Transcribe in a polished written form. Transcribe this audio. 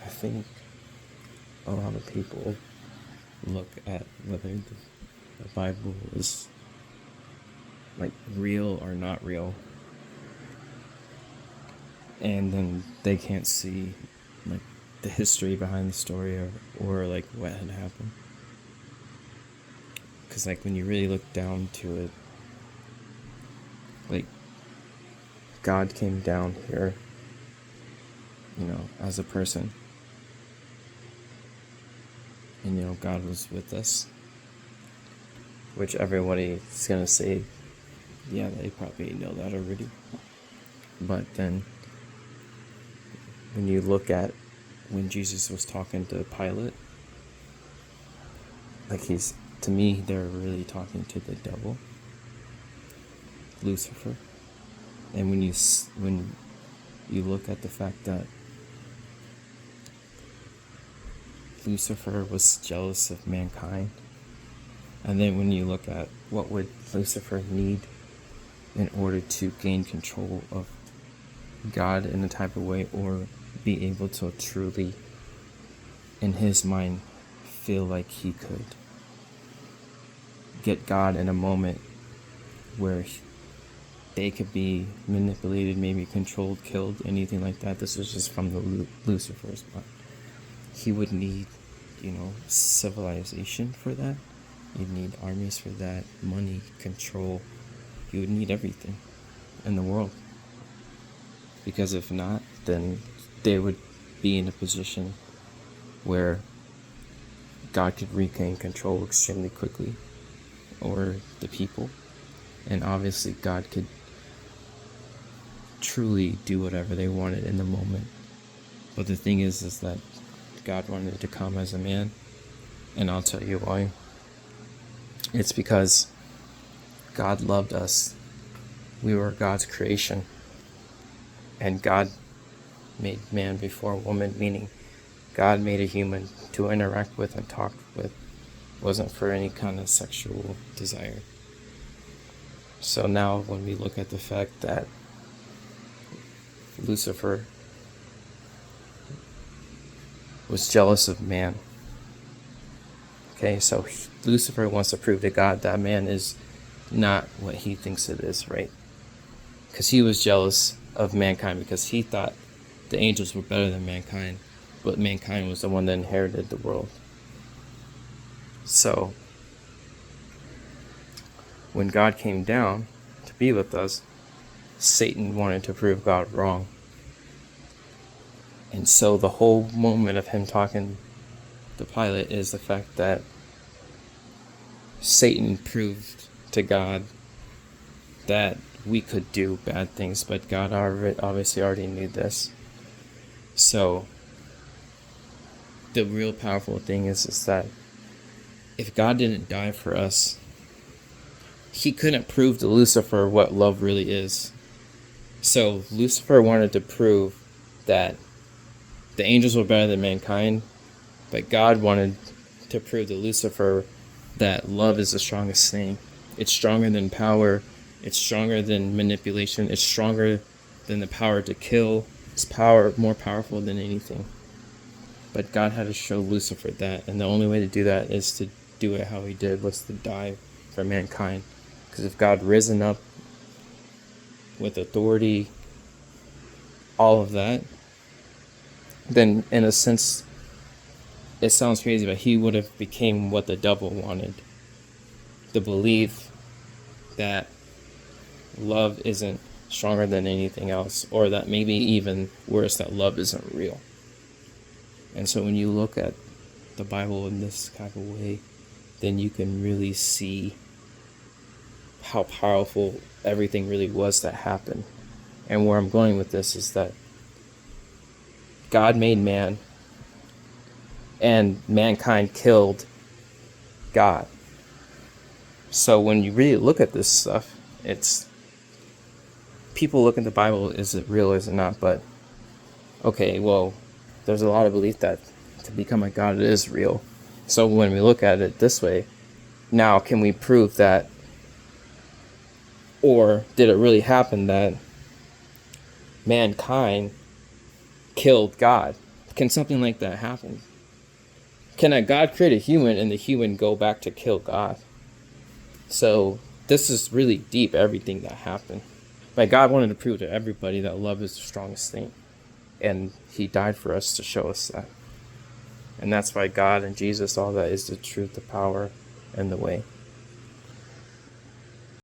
I think a lot of people look at whether the Bible is like real or not real, and then they can't see like the history behind the story, or like what had happened. Because like when you really look down to it, like God came down here, as a person, and God was with us, which everybody's gonna say, yeah, they probably know that already. But then when you look at when Jesus was talking to Pilate, like to me, they're really talking to the devil, Lucifer. And when you look at the fact that Lucifer was jealous of mankind, and then when you look at what would Lucifer need in order to gain control of God in a type of way, or be able to truly, in his mind, feel like he could get God in a moment where they could be manipulated, maybe controlled, killed, anything like that. This was just from the Lucifer's mind. He would need, civilization for that. You'd need armies for that, money, control. You would need everything in the world. Because if not, then they would be in a position where God could regain control extremely quickly, or the people. And obviously God could truly do whatever they wanted in the moment. But the thing is that God wanted to come as a man, and I'll tell you why. It's because God loved us. We were God's creation, and God made man before woman, meaning God made a human to interact with and talk with. It wasn't for any kind of sexual desire. So now when we look at the fact that Lucifer was jealous of man, okay, so Lucifer wants to prove to God that man is not what he thinks it is, right? Because he was jealous of mankind, because he thought the angels were better than mankind, but mankind was the one that inherited the world. So when God came down to be with us, Satan wanted to prove God wrong. And so the whole moment of him talking to Pilate is the fact that Satan proved to God that we could do bad things, but God obviously already knew this. So the real powerful thing is that if God didn't die for us, he couldn't prove to Lucifer what love really is. So Lucifer wanted to prove that the angels were better than mankind, but God wanted to prove to Lucifer that love is the strongest thing. It's stronger than power. It's stronger than manipulation. It's stronger than the power to kill. It's more powerful than anything. But God had to show Lucifer that, and the only way to do that is to do it how he did, was to die for mankind. Because if God risen up with authority, all of that, then in a sense, it sounds crazy, but he would have became what the devil wanted. The belief that love isn't stronger than anything else, or that maybe even worse, that love isn't real. And so when you look at the Bible in this type of way, then you can really see how powerful everything really was that happened. And where I'm going with this is that God made man, and mankind killed God. So when you really look at this stuff, people look at the Bible, is it real, is it not? But okay, well, there's a lot of belief that to become a God, it is real. So when we look at it this way, now can we prove that, or did it really happen that mankind killed God. Can something like that happen? Can a God create a human and the human go back to kill God? So this is really deep, everything that happened. But God wanted to prove to everybody that love is the strongest thing. And he died for us to show us that. And that's why God and Jesus, all that is the truth, the power, and the way.